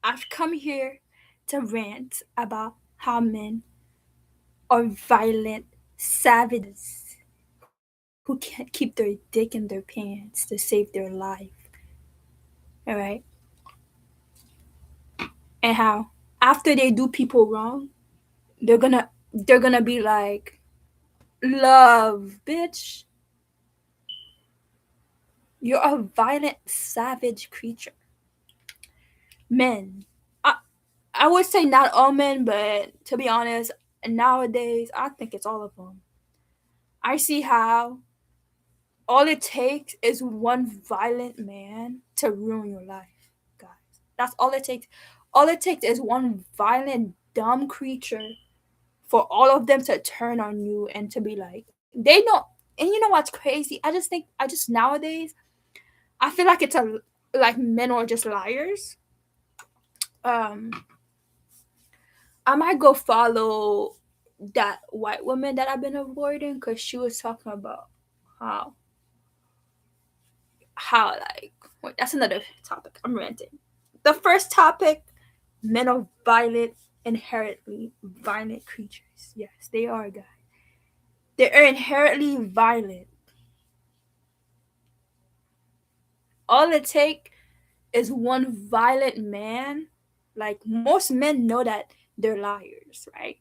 I've come here to rant about how men are violent savages who can't keep their dick in their pants to save their life. Alright? And how after they do people wrong, they're gonna be like, love, bitch. You're a violent savage creature. Men. I I would say not all men, but to be honest, nowadays I think it's all of them. I see how all it takes is one violent man to ruin your life, guys. That's all it takes. All it takes is one violent, dumb creature for all of them to turn on you and to be like, they know. And you know what's crazy? I just nowadays, I feel like it's a like men are just liars. Um, I might go follow that white woman that I've been avoiding because she was talking about how like wait, that's another topic. I'm ranting. The first topic, men are violent, inherently violent creatures. Yes, they are, guys. They are inherently violent. All it takes is one violent man. Like most men know that they're liars, right?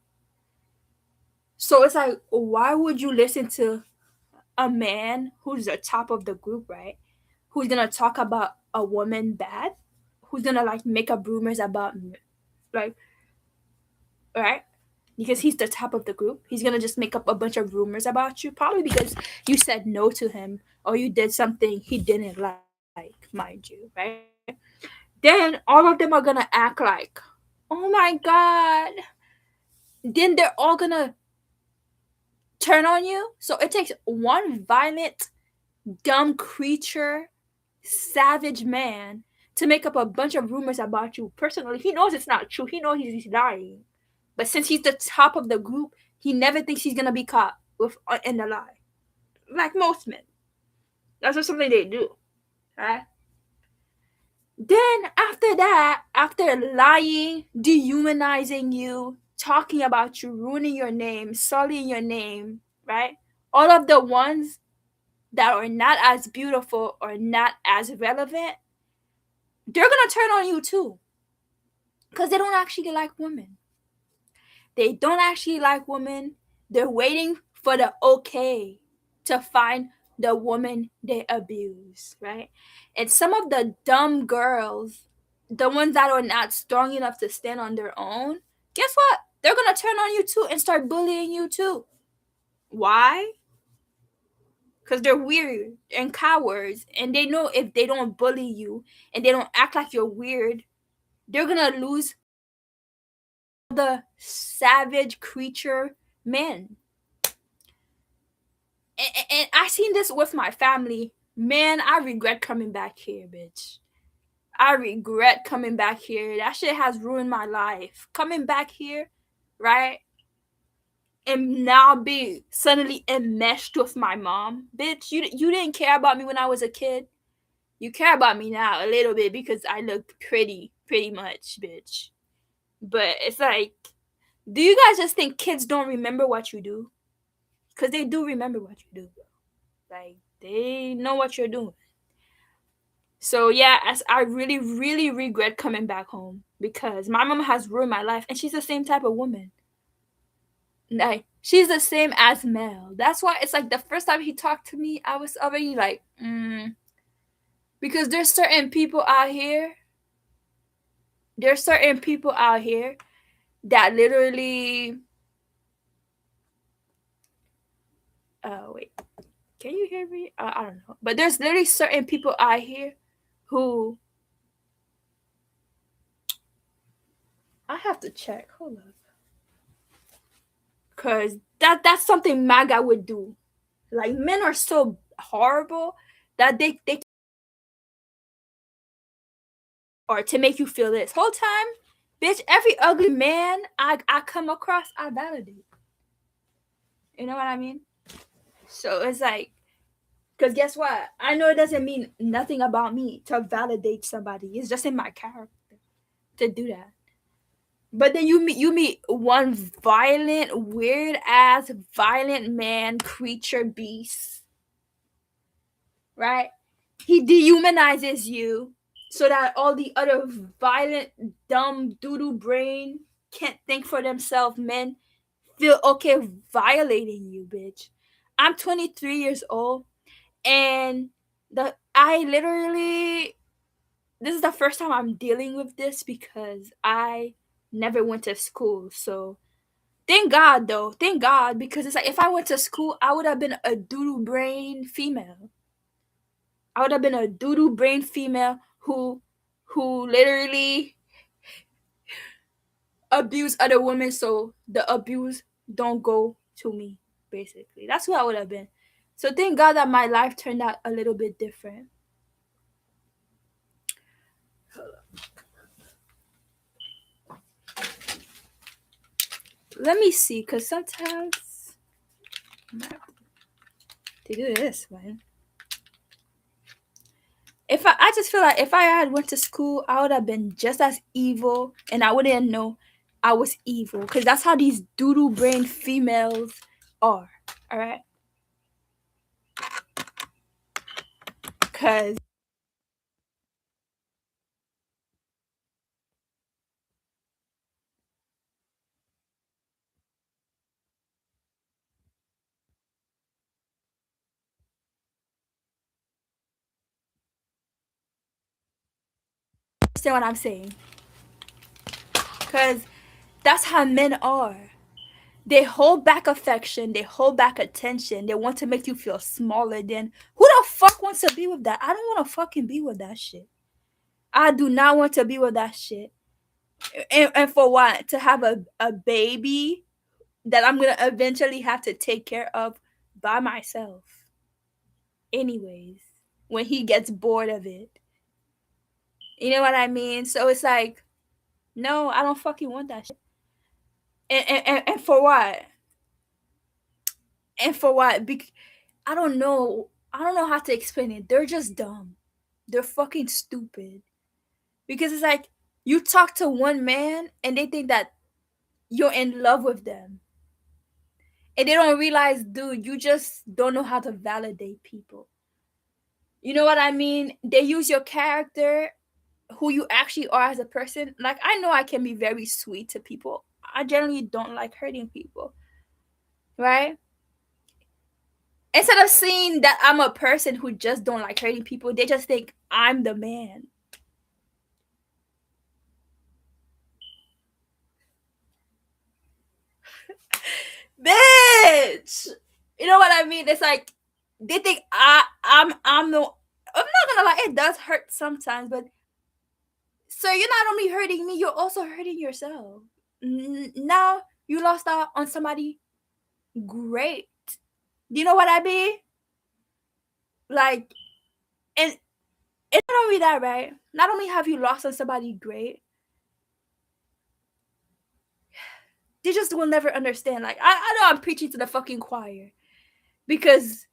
So it's like, why would you listen to a man who's the top of the group, right? Who's gonna talk about a woman bad? Who's gonna like make up rumors about like, right? Because he's the top of the group. He's gonna just make up a bunch of rumors about you, probably because you said no to him or you did something he didn't like, mind you, right? Then all of them are gonna act like, oh my god. Then they're all gonna turn on you. So it takes one violent, dumb creature, savage man to make up a bunch of rumors about you. Personally, he knows it's not true. He knows he's lying. But since he's the top of the group, he never thinks he's gonna be caught with in the lie. Like most men, that's just something they do, right? Then after that, after lying, dehumanizing you, talking about you, ruining your name, sullying your name, right? All of the ones that are not as beautiful or not as relevant, they're gonna turn on you too, because they don't actually like women. They don't actually like women. They're waiting for the okay to find the woman they abuse, right? And some of the dumb girls, the ones that are not strong enough to stand on their own, guess what? They're gonna turn on you too and start bullying you too. Why? Because they're weird and cowards, and they know if they don't bully you and they don't act like you're weird, they're gonna lose the savage creature men. And I seen this with my family. Man, I regret coming back here, bitch. I regret coming back here. That shit has ruined my life. Coming back here, right? And now be suddenly enmeshed with my mom. Bitch, you didn't care about me when I was a kid. You care about me now a little bit because I look pretty much, bitch. But it's like, do you guys just think kids don't remember what you do? Because they do remember what you do. Like, they know what you're doing. So yeah, as I really regret coming back home because my mom has ruined my life, and she's the same type of woman. Like she's the same as Mel. That's why it's like the first time he talked to me, I was already like, because there's certain people out here. There's certain people out here that literally. Wait, can you hear me? I don't know, but there's literally certain people out here who I have to check. Hold up. Cause that's something MAGA would do. Like men are so horrible that they or to make you feel this whole time, bitch. Every ugly man I come across, I validate. You know what I mean? So it's like, cause guess what? I know it doesn't mean nothing about me to validate somebody. It's just in my character. to do that. But then you meet one violent, weird ass, violent man, creature, beast, right? He dehumanizes you so that all the other violent, dumb, doodoo brain can't think for themselves, men feel okay violating you, bitch. I'm 23 years old, and the I literally this is the first time I'm dealing with this because I never went to school. So thank God though. Thank God, because it's like if I went to school, I would have been a doodoo brain female. I would have been a doodoo brain female who literally abuse other women so the abuse don't go to me, basically. That's who I would have been. So thank God that my life turned out a little bit different. Let me see, because sometimes I might have to do this, man. If I just feel like if I had went to school, I would have been just as evil, and I wouldn't know I was evil, because that's how these doodoo brain females are. All right, because understand what I'm saying, because that's how men are. They hold back affection, they hold back attention, they want to make you feel smaller than. Who the fuck wants to be with that? I don't want to fucking be with that shit. I do not want to be with that shit. And for what? To have a baby that I'm gonna eventually have to take care of by myself. Anyways, when he gets bored of it. You know what I mean? So it's like, no, I don't fucking want that shit. And for what? And for what? I don't know. I don't know how to explain it. They're just dumb. They're fucking stupid. Because it's like you talk to one man and they think that you're in love with them. And they don't realize, dude, you just don't know how to validate people. You know what I mean? They use your character, who you actually are as a person. Like, I know I can be very sweet to people. I generally don't like hurting people, right? Instead of seeing that I'm a person who just don't like hurting people, they just think I'm the man. Bitch! You know what I mean? It's like they think I'm the. I'm not gonna lie, it does hurt sometimes, but so you're not only hurting me, you're also hurting yourself. Now you lost out on somebody great. Do you know what I mean? Like, and it's not only that, right? Not only have you lost on somebody great, they just will never understand. Like, I know I'm preaching to the fucking choir because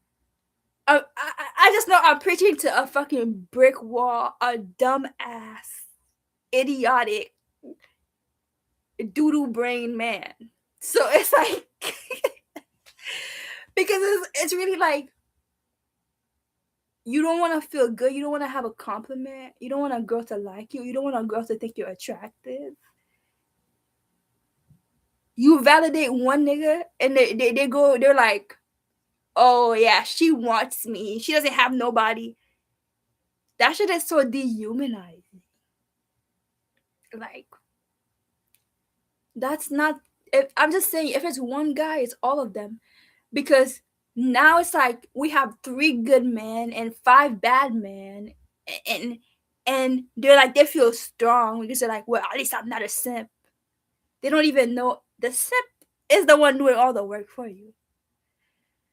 I just know I'm preaching to a fucking brick wall, a dumb ass, idiotic, doodoo brain man. So it's like, because it's really like, you don't want to feel good. You don't want to have a compliment. You don't want a girl to like you. You don't want a girl to think you're attractive. You validate one nigga and they're like, oh yeah, she wants me. She doesn't have nobody. That shit is so dehumanizing. Like, that's not. If I'm just saying, if it's one guy, it's all of them, because now it's like we have 3 good men and 5 bad men, and and they're like they feel strong because they're like, well, at least I'm not a simp. They don't even know the simp is the one doing all the work for you.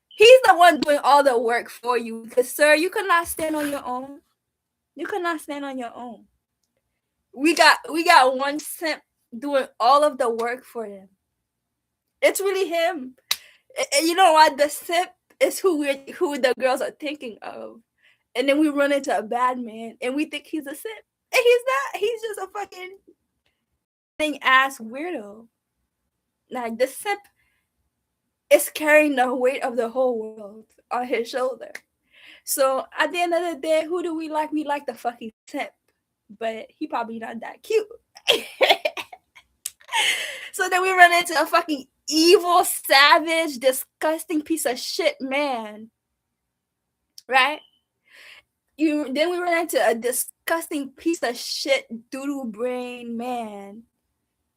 He's the one doing all the work for you because, sir, you cannot stand on your own. You cannot stand on your own. We got one simp doing all of the work for him. It's really him. And you know what? The simp is who the girls are thinking of. And then we run into a bad man and we think he's a simp. And he's not. He's just a fucking ass weirdo. Like the simp is carrying the weight of the whole world on his shoulder. So at the end of the day, who do we like? We like the fucking simp, but he probably not that cute. So then we run into a fucking evil, savage, disgusting piece of shit man, right? Then we run into a disgusting piece of shit doodle brain man,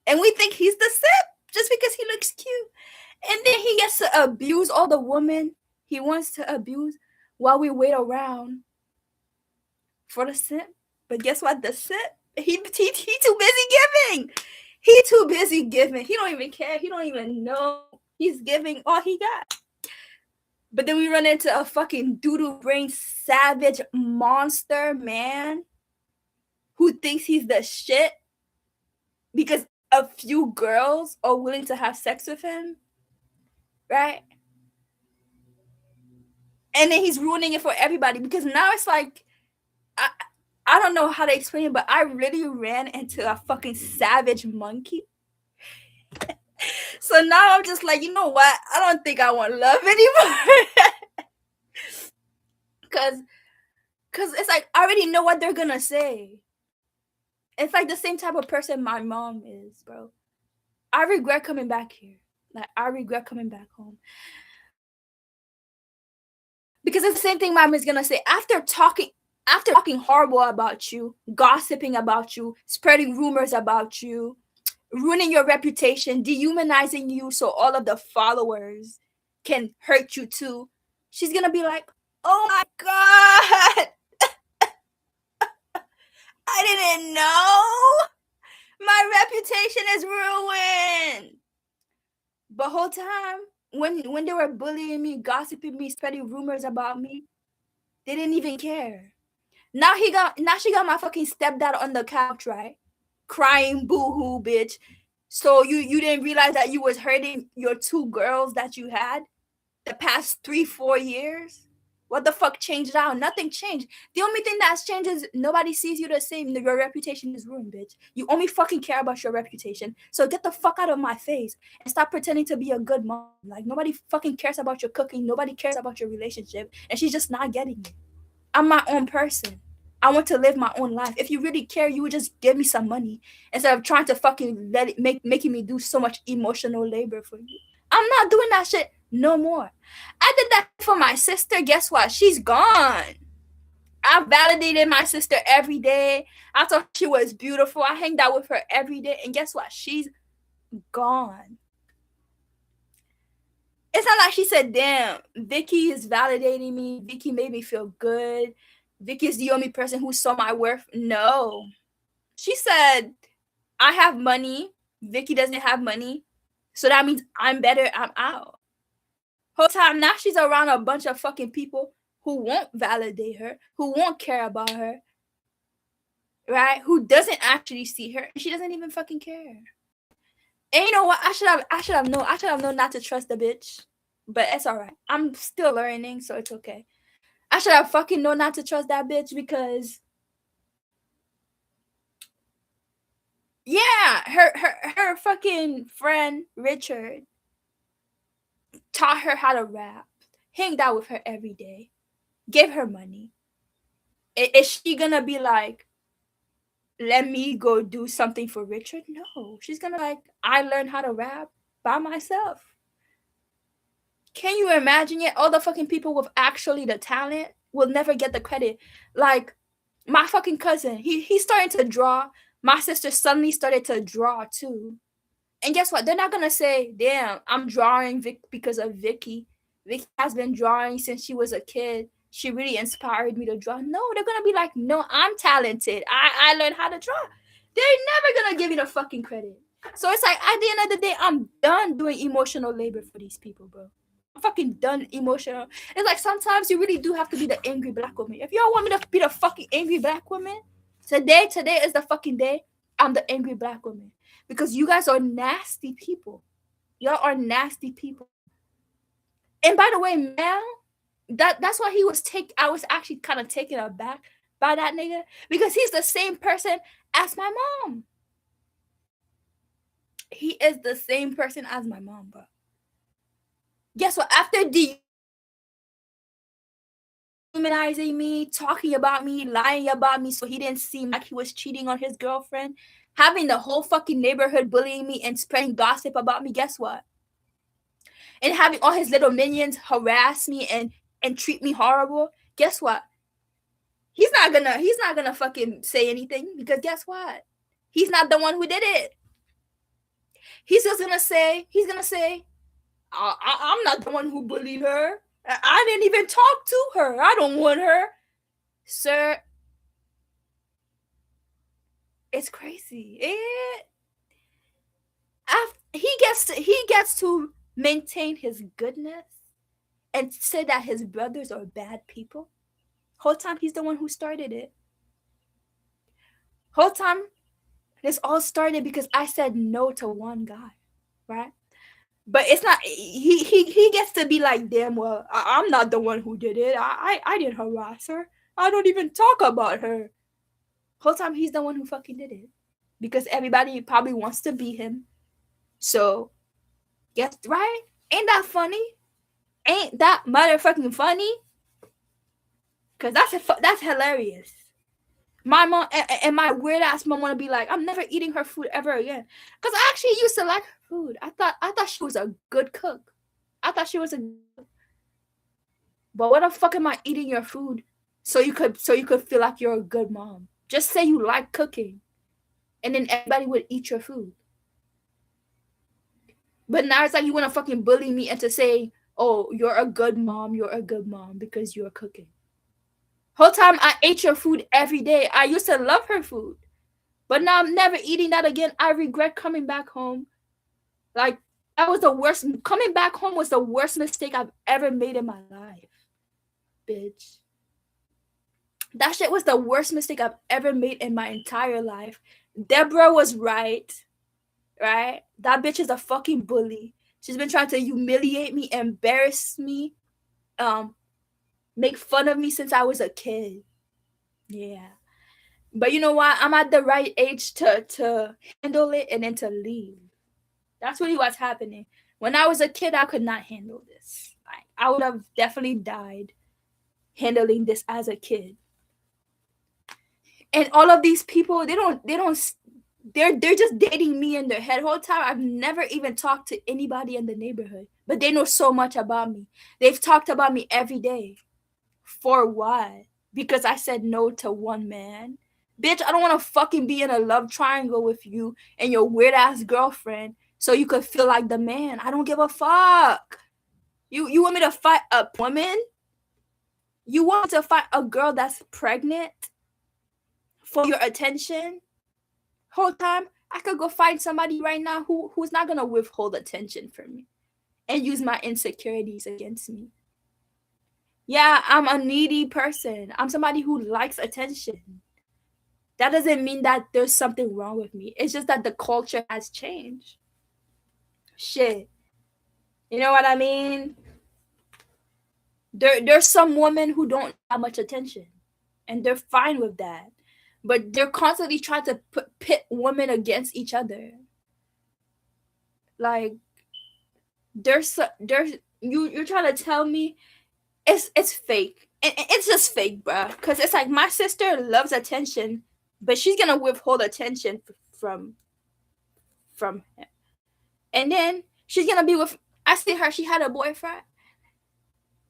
and we think he's the simp just because he looks cute, and then he gets to abuse all the women he wants to abuse while we wait around for the simp. But guess what? The simp, he too busy giving. He too busy giving. He don't even care. He don't even know he's giving all he got. But then we run into a fucking doodle brain savage monster man who thinks he's the shit because a few girls are willing to have sex with him, right? And then he's ruining it for everybody because now it's like, I don't know how to explain it, but I really ran into a fucking savage monkey. So now I'm just like, you know what? I don't think I want love anymore. Cause it's like I already know what they're gonna say. It's like the same type of person my mom is, bro. I regret coming back here. Like I regret coming back home. Because it's the same thing my mom is gonna say. After talking horrible about you, gossiping about you, spreading rumors about you, ruining your reputation, dehumanizing you so all of the followers can hurt you too, she's gonna be like, oh my god, I didn't know. My reputation is ruined. But whole time, when they were bullying me, gossiping me, spreading rumors about me, they didn't even care. Now she got my fucking stepdad on the couch, right? Crying boo-hoo, bitch. So you didn't realize that you was hurting your two girls that you had the past 3-4 years? What the fuck changed now? Nothing changed. The only thing that's changed is nobody sees you the same. Your reputation is ruined, bitch. You only fucking care about your reputation. So get the fuck out of my face and stop pretending to be a good mom. Like nobody fucking cares about your cooking. Nobody cares about your relationship. And she's just not getting it. I'm my own person. I want to live my own life. If you really care, you would just give me some money instead of trying to fucking making me do so much emotional labor for you. I'm not doing that shit no more. I did that for my sister. Guess what? She's gone. I validated my sister every day. I thought she was beautiful. I hanged out with her every day. And guess what? She's gone. It's not like she said, damn, Vicky is validating me. Vicky made me feel good. Vicky's the only person who saw my worth. No. She said, I have money. Vicky doesn't have money. So that means I'm better. I'm out. Whole time now she's around a bunch of fucking people who won't validate her, who won't care about her, right? Who doesn't actually see her. She doesn't even fucking care. And you know what? I should have known not to trust the bitch. But it's alright. I'm still learning, so it's okay. I should have fucking known not to trust that bitch because yeah, her fucking friend Richard taught her how to rap, hanged out with her every day, gave her money. Is she gonna be like, let me go do something for Richard? No, she's gonna like, I learned how to rap by myself. Can you imagine it? All the fucking people with actually the talent will never get the credit. Like my fucking cousin, he's starting to draw. My sister suddenly started to draw too. And guess what? They're not gonna say, damn, I'm drawing because of Vicky. Vicky has been drawing since she was a kid. She really inspired me to draw. No, they're gonna be like, no, I'm talented. I learned how to draw. They're never gonna give you the fucking credit. So it's like at the end of the day, I'm done doing emotional labor for these people, bro. I'm fucking done emotional. It's like sometimes you really do have to be the angry black woman. If y'all want me to be the fucking angry black woman, today is the fucking day I'm the angry black woman. Because you guys are nasty people. Y'all are nasty people. And by the way, Mel, that's why I was actually kind of taken aback by that nigga. Because he's the same person as my mom. he is the same person as my mom, bro. Guess what? After dehumanizing me, talking about me, lying about me so he didn't seem like he was cheating on his girlfriend, having the whole fucking neighborhood bullying me and spreading gossip about me, guess what? And having all his little minions harass me and treat me horrible, guess what? He's not gonna fucking say anything because guess what? He's not the one who did it. He's gonna say, I'm not the one who bullied her. I didn't even talk to her. I don't want her. Sir, it's crazy. He gets to maintain his goodness and say that his brothers are bad people. Whole time he's the one who started it. Whole time this all started because I said no to one guy, right? But it's not. He gets to be like, damn. Well, I'm not the one who did it. I didn't harass her. I don't even talk about her. Whole time he's the one who fucking did it, because everybody probably wants to be him. So, guess right? Ain't that funny? Ain't that motherfucking funny? Cause that's hilarious. My mom and my weird ass mom want to be like, I'm never eating her food ever again. Cause I actually used to like her food. I thought she was a good cook. I thought she was a. But what the fuck am I eating your food so you could feel like you're a good mom? Just say you like cooking, and then everybody would eat your food. But now it's like you want to fucking bully me into saying, oh, you're a good mom because you're cooking. Whole time I ate your food every day. I used to love her food. But now I'm never eating that again. I regret coming back home. Like, that was the worst. Coming back home was the worst mistake I've ever made in my life. Bitch. That shit was the worst mistake I've ever made in my entire life. Deborah was right. Right? That bitch is a fucking bully. She's been trying to humiliate me, embarrass me, make fun of me since I was a kid. Yeah. But you know what? I'm at the right age to handle it and then to leave. That's really what's happening. When I was a kid, I could not handle this. Like, I would have definitely died handling this as a kid. And all of these people, they're just dating me in their head. Whole time I've never even talked to anybody in the neighborhood, but they know so much about me. They've talked about me every day. For what? Because I said no to one man. Bitch, I don't want to fucking be in a love triangle with you and your weird ass girlfriend so you could feel like the man. I don't give a fuck. You want me to fight a woman? You want to fight a girl that's pregnant for your attention? Whole time I could go find somebody right now who's not gonna withhold attention from me and use my insecurities against me. Yeah, I'm a needy person. I'm somebody who likes attention. That doesn't mean that there's something wrong with me. It's just that the culture has changed. Shit. You know what I mean? There's some women who don't have much attention, and they're fine with that. But they're constantly trying to pit women against each other. Like, there's you're trying to tell me it's fake. It's just fake, bruh. Because it's like my sister loves attention, but she's gonna withhold attention from him. And then she's gonna be with. I see her. She had a boyfriend,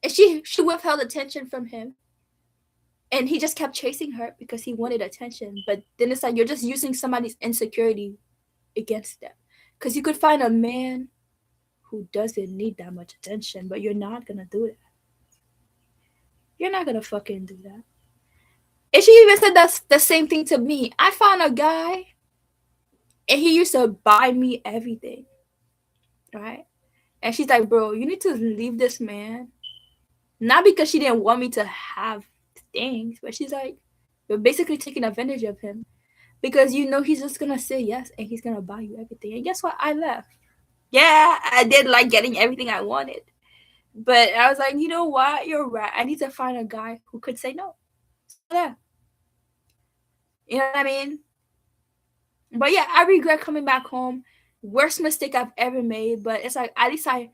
and she withheld attention from him, and he just kept chasing her because he wanted attention. But then it's like you're just using somebody's insecurity against them, because you could find a man who doesn't need that much attention, but you're not gonna do that. You're not gonna fucking do that. And she even said that's the same thing to me. I found a guy, and he used to buy me everything, right? And she's like, bro, you need to leave this man. Not because she didn't want me to have things, but she's like, you're basically taking advantage of him. Because you know he's just gonna say yes and he's gonna buy you everything. And guess what? I left. Yeah, I did like getting everything I wanted. But I was like, you know what? You're right. I need to find a guy who could say no. So, yeah. You know what I mean? But yeah, I regret coming back home worst mistake I've ever made, but it's like at least I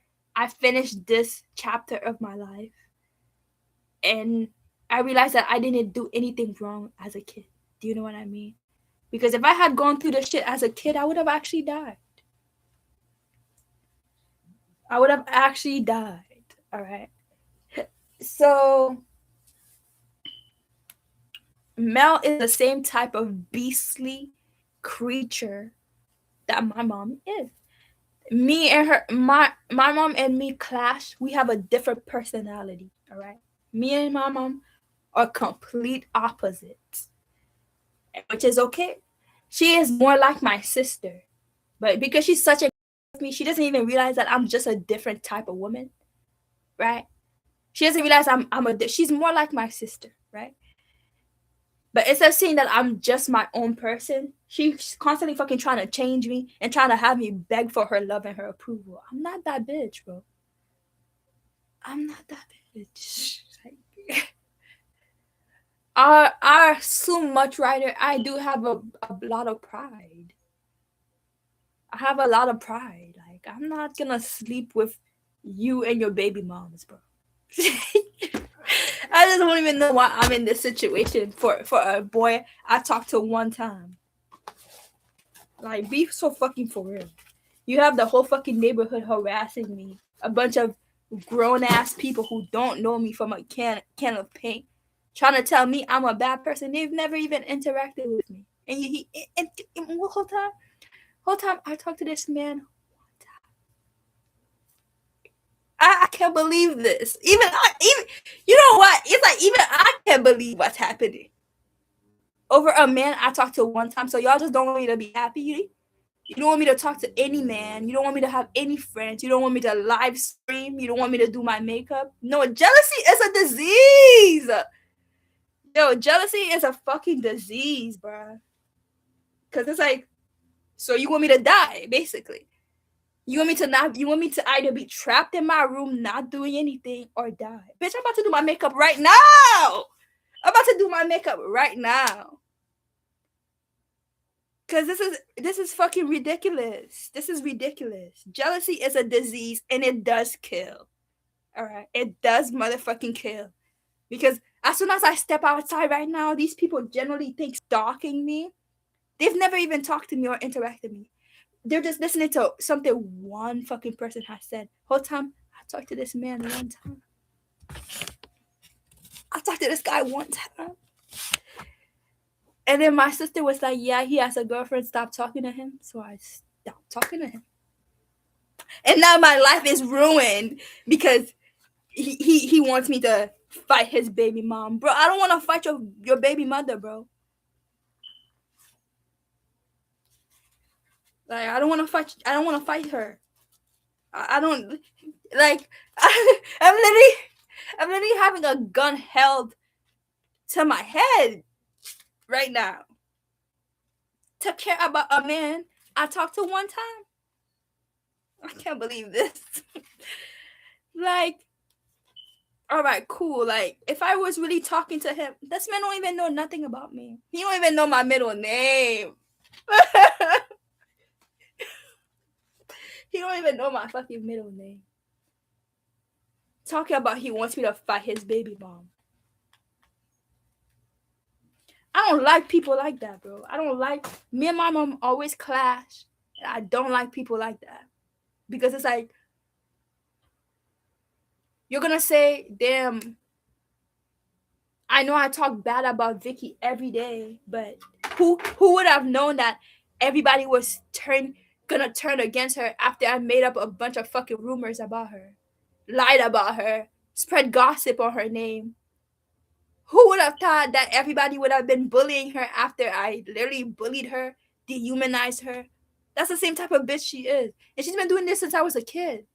finished this chapter of my life, and I realized that I didn't do anything wrong as a kid. Do you know what I mean? Because if I had gone through the shit as a kid, I would have actually died. I would have actually died. All right. So Mel is the same type of beastly creature that my mom is. Me and her, my mom and me clash. We have a different personality. All right. Me and my mom are complete opposites, which is okay. She is more like my sister, but because she's such a me, she doesn't even realize that I'm just a different type of woman, right? She doesn't realize she's more like my sister, right? But instead of saying that I'm just my own person, she's constantly fucking trying to change me and trying to have me beg for her love and her approval. I'm not that bitch, bro. I'm not that bitch. Like, our so much writer, I do have a lot of pride. I have a lot of pride. Like, I'm not gonna sleep with you and your baby moms, bro. I just don't even know why I'm in this situation for a boy I talked to one time. Like, be so fucking for real. You have the whole fucking neighborhood harassing me. A bunch of grown ass people who don't know me from a can of paint, trying to tell me I'm a bad person. They've never even interacted with me. And whole time I talked to this man. I can't believe this. Even you know what? It's like even I can't believe what's happening over a man I talked to one time. So y'all just don't want me to be happy. You don't want me to talk to any man. You don't want me to have any friends. You don't want me to live stream. You don't want me to do my makeup. No, jealousy is a disease. Yo, jealousy is a fucking disease, bro. Cause it's like, so you want me to die, basically. You want me to either be trapped in my room not doing anything or die. Bitch, I'm about to do my makeup right now. I'm about to do my makeup right now. Cause this is fucking ridiculous. This is ridiculous. Jealousy is a disease and it does kill. All right, it does motherfucking kill. Because as soon as I step outside right now, these people generally think stalking me. They've never even talked to me or interacted with me. They're just listening to something one fucking person has said. Whole time I talked to this man one time. I talked to this guy one time. And then my sister was like, yeah, he has a girlfriend. Stop talking to him. So I stopped talking to him. And now my life is ruined because he wants me to fight his baby mom. Bro, I don't want to fight your baby mother, bro. Like, I don't want to fight her. I don't like I'm literally having a gun held to my head right now to care about a man I talked to one time. I can't believe this. Like, all right, cool. Like, if I was really talking to him, this man don't even know nothing about me. He don't even know my middle name. He don't even know my fucking middle name. Talking about he wants me to fight his baby mom. I don't like people like that, bro. I don't like, me and my mom always clash. And I don't like people like that. Because it's like, you're gonna say, damn, I know I talk bad about Vicky every day, but who would have known that everybody was gonna turn against her after I made up a bunch of fucking rumors about her, lied about her, spread gossip on her name? Who would have thought that everybody would have been bullying her after I literally bullied her, dehumanized her? That's the same type of bitch she is. And she's been doing this since I was a kid.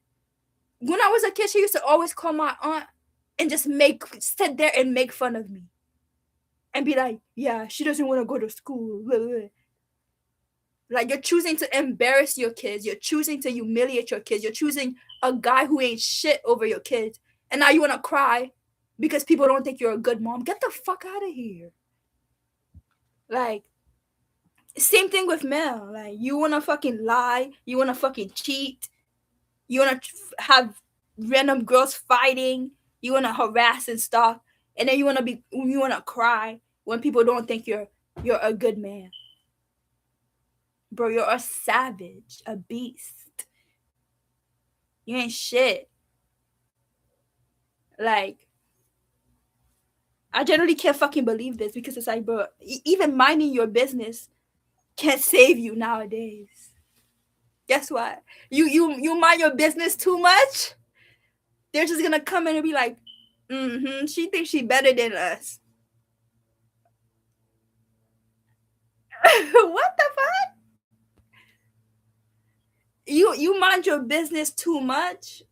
When I was a kid, she used to always call my aunt and just sit there and make fun of me. And be like, yeah, she doesn't want to go to school. Like, you're choosing to embarrass your kids. You're choosing to humiliate your kids. You're choosing a guy who ain't shit over your kids. And now you want to cry because people don't think you're a good mom. Get the fuck out of here. Like, Same thing with men. Like, you wanna fucking lie, you wanna fucking cheat, you wanna have random girls fighting, you wanna harass and stuff, and then you wanna cry when people don't think you're a good man. Bro, you're a savage, a beast. You ain't shit. Like, I generally can't fucking believe this because it's like, bro, even minding your business can't save you nowadays. Guess what? You mind your business too much, they're just gonna come in and be like, she thinks she better than us. What the fuck? You mind your business too much.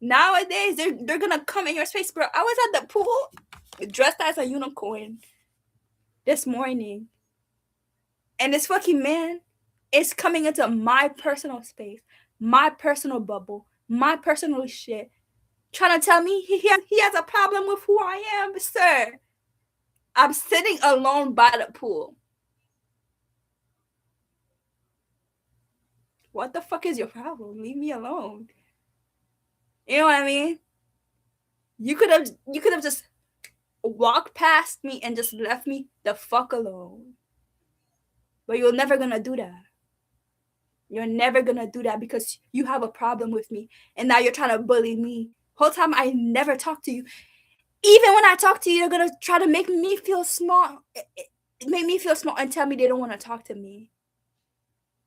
Nowadays, they're gonna come in your space, bro. I was at the pool dressed as a unicorn this morning, and this fucking man is coming into my personal space, my personal bubble, my personal shit, trying to tell me he has a problem with who I am, sir. I'm sitting alone by the pool. What the fuck is your problem? Leave me alone. You know what I mean? You could have just walked past me and just left me the fuck alone. But you're never gonna do that. You're never gonna do that because you have a problem with me, and now you're trying to bully me. Whole time I never talk to you. Even when I talk to you, you're gonna try to make me feel small. Make me feel small and tell me they don't want to talk to me.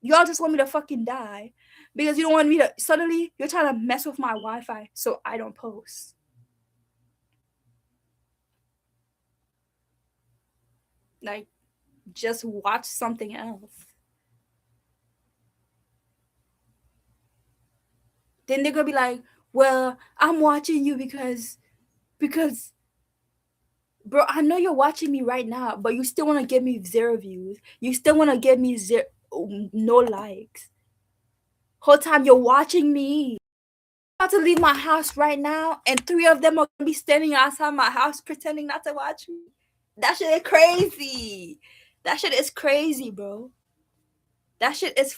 Y'all just want me to fucking die because you don't want me to. Suddenly, you're trying to mess with my Wi-Fi so I don't post. Like, just watch something else. Then they're gonna be like, well, I'm watching you because bro, I know you're watching me right now, but you still want to give me 0 views. You still want to give me no likes. Whole time you're watching me. I'm about to leave my house right now, and 3 of them are gonna be standing outside my house pretending not to watch me. That shit is crazy. That shit is crazy, bro. That shit is